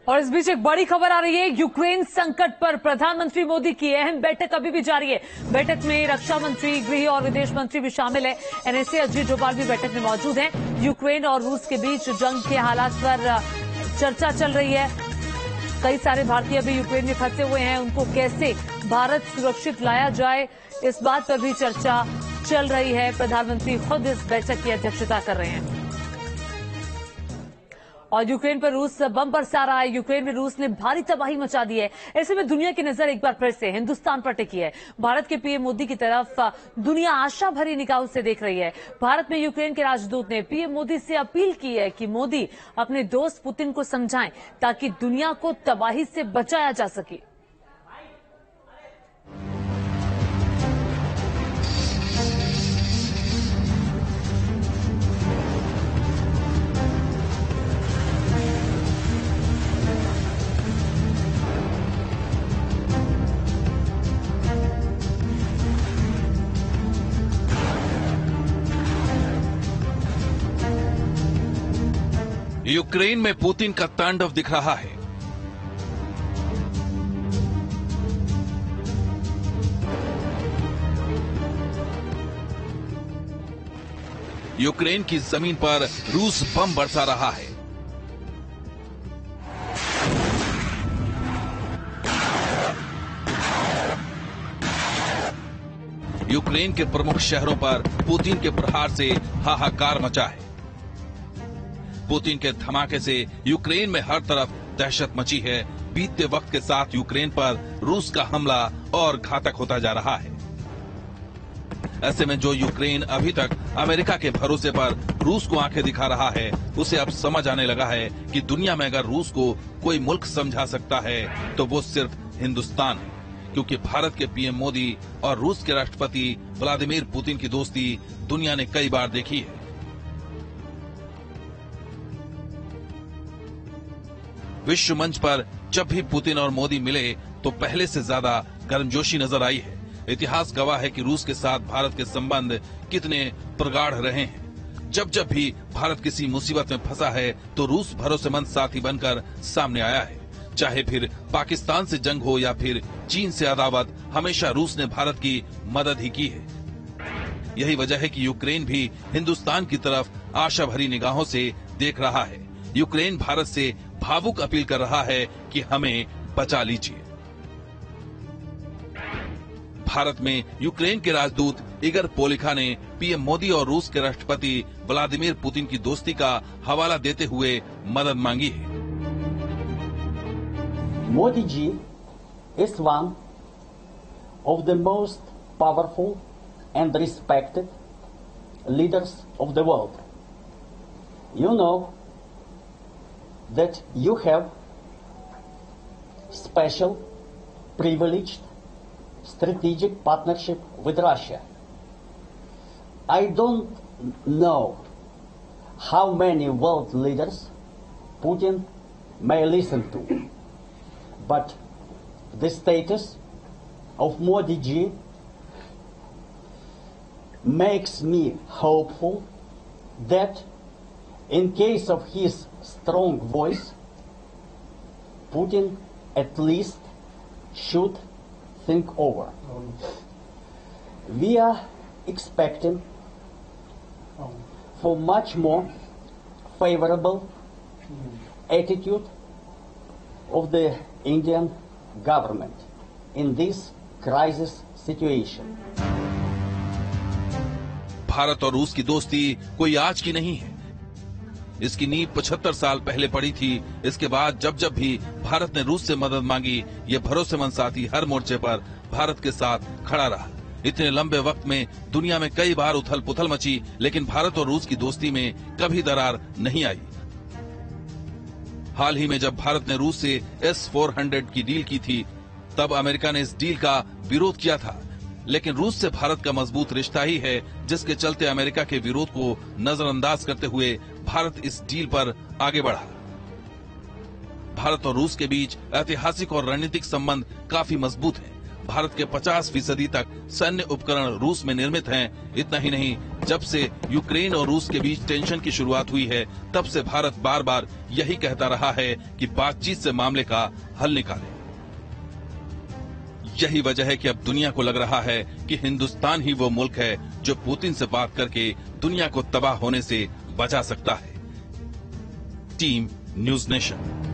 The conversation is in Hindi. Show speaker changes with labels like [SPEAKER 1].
[SPEAKER 1] और इस बीच एक बड़ी खबर आ रही है। यूक्रेन संकट पर प्रधानमंत्री मोदी की अहम बैठक अभी भी जारी है। बैठक में रक्षा मंत्री, गृह और विदेश मंत्री भी शामिल है। एनएसए अजीत डोभाल भी बैठक में मौजूद हैं। यूक्रेन और रूस के बीच जंग के हालात पर चर्चा चल रही है। कई सारे भारतीय भी यूक्रेन में फंसे हुए हैं, उनको कैसे भारत सुरक्षित लाया जाए, इस बात पर भी चर्चा चल रही है। प्रधानमंत्री खुद इस बैठक की अध्यक्षता कर रहे हैं। और यूक्रेन पर रूस बम बरसा रहा है। यूक्रेन में रूस ने भारी तबाही मचा दी है। ऐसे में दुनिया की नजर एक बार फिर से हिंदुस्तान पर टिकी है। भारत के पीएम मोदी की तरफ दुनिया आशा भरी निगाहों से देख रही है। भारत में यूक्रेन के राजदूत ने पीएम मोदी से अपील की है कि मोदी अपने दोस्त पुतिन को समझाएं ताकि दुनिया को तबाही से बचाया जा सके।
[SPEAKER 2] यूक्रेन में पुतिन का तांडव दिख रहा है। यूक्रेन की जमीन पर रूस बम बरसा रहा है। यूक्रेन के प्रमुख शहरों पर पुतिन के प्रहार से हाहाकार मचा है। पुतिन के धमाके से यूक्रेन में हर तरफ दहशत मची है। बीतते वक्त के साथ यूक्रेन पर रूस का हमला और घातक होता जा रहा है। ऐसे में जो यूक्रेन अभी तक अमेरिका के भरोसे पर रूस को आंखें दिखा रहा है, उसे अब समझ आने लगा है कि दुनिया में अगर रूस को कोई मुल्क समझा सकता है तो वो सिर्फ हिंदुस्तान है, क्योंकि भारत के पीएम मोदी और रूस के राष्ट्रपति व्लादिमीर पुतिन की दोस्ती दुनिया ने कई बार देखी है। विश्व मंच पर जब भी पुतिन और मोदी मिले तो पहले से ज्यादा गर्मजोशी नजर आई है। इतिहास गवाह है कि रूस के साथ भारत के संबंध कितने प्रगाढ़ रहे हैं। जब जब भी भारत किसी मुसीबत में फंसा है तो रूस भरोसेमंद साथी बनकर सामने आया है। चाहे फिर पाकिस्तान से जंग हो या फिर चीन से अदावत, हमेशा रूस ने भारत की मदद ही की है। यही वजह है कि यूक्रेन भी हिंदुस्तान की तरफ आशा भरी निगाहों से देख रहा है। यूक्रेन भारत से भावुक अपील कर रहा है कि हमें बचा लीजिए। भारत में यूक्रेन के राजदूत इगर पोलिखा ने पीएम मोदी और रूस के राष्ट्रपति व्लादिमीर पुतिन की दोस्ती का हवाला देते हुए मदद मांगी है।
[SPEAKER 3] Modi ji is one of the most powerful and respected leaders of the world. You know that you have special, privileged, strategic partnership with Russia. I don't know how many world leaders Putin may listen to, but the status of Modi ji makes me hopeful that in case of his strong voice, Putin at least should think over. We are expecting for much more favorable attitude of the Indian government in this crisis situation.
[SPEAKER 2] Bharat और रूस की दोस्ती कोई आज की नहीं है। इसकी नींव 75 साल पहले पड़ी थी। इसके बाद जब जब भी भारत ने रूस से मदद मांगी, ये भरोसेमंद साथी हर मोर्चे पर भारत के साथ खड़ा रहा। इतने लंबे वक्त में दुनिया में कई बार उथल पुथल मची, लेकिन भारत और रूस की दोस्ती में कभी दरार नहीं आई। हाल ही में जब भारत ने रूस से S-400 की डील की थी, तब अमेरिका ने इस डील का विरोध किया था। लेकिन रूस से भारत का मजबूत रिश्ता ही है जिसके चलते अमेरिका के विरोध को नजरअंदाज करते हुए भारत इस डील पर आगे बढ़ा। भारत और रूस के बीच ऐतिहासिक और रणनीतिक संबंध काफी मजबूत हैं। भारत के 50% तक सैन्य उपकरण रूस में निर्मित हैं। इतना ही नहीं, जब से यूक्रेन और रूस के बीच टेंशन की शुरुआत हुई है, तब से भारत बार बार यही कहता रहा है कि बातचीत से मामले का हल निकाले। यही वजह है कि अब दुनिया को लग रहा है कि हिंदुस्तान ही वो मुल्क है जो पुतिन से बात करके दुनिया को तबाह होने से बचा सकता है। Team news nation.